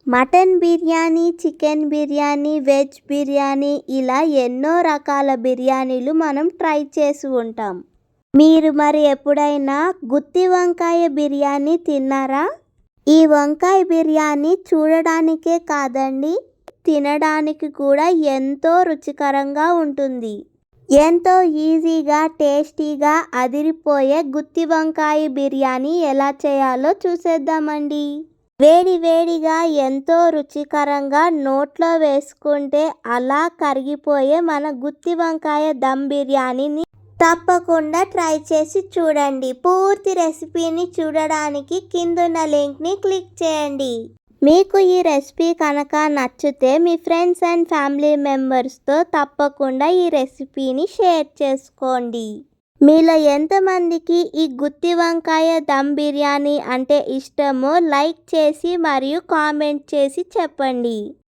Mutton biryani, chicken biryani, veg biryani ఇలా ఎన్నో రకాల బిర్యానీలు మనం ట్రై చేసి ఉంటాం. మీరు మరి ఎప్పుడైనా గుత్తి వంకాయ బిర్యానీ తిన్నారా? ఈ వంకాయ బిర్యానీ చూడడానికే కాదండి, తినడానికి కూడా ఎంతో రుచికరంగా ఉంటుంది. ఎంతో ఈజీగా, టేస్టీగా అదిరిపోయే గుత్తి వంకాయ బిర్యానీ ఎలా చేయాలో చూసేద్దామండి. వేడి వేడిగా ఎంతో రుచికరంగా నోట్లో వేసుకుంటే అలా కరిగిపోయే మన గుత్తి వంకాయ దమ్ బిర్యానీని తప్పకుండా ట్రై చేసి చూడండి. పూర్తి రెసిపీని చూడడానికి కిందున్న లింక్ని క్లిక్ చేయండి. మీకు ఈ రెసిపీ కనుక నచ్చితే మీ ఫ్రెండ్స్ అండ్ ఫ్యామిలీ మెంబర్స్తో తప్పకుండా ఈ రెసిపీని షేర్ చేసుకోండి. మీలో ఎంతమందికి ఈ గుత్తి వంకాయ దమ్ బిర్యానీ అంటే ఇష్టమో లైక్ చేసి మరియు కామెంట్ చేసి చెప్పండి.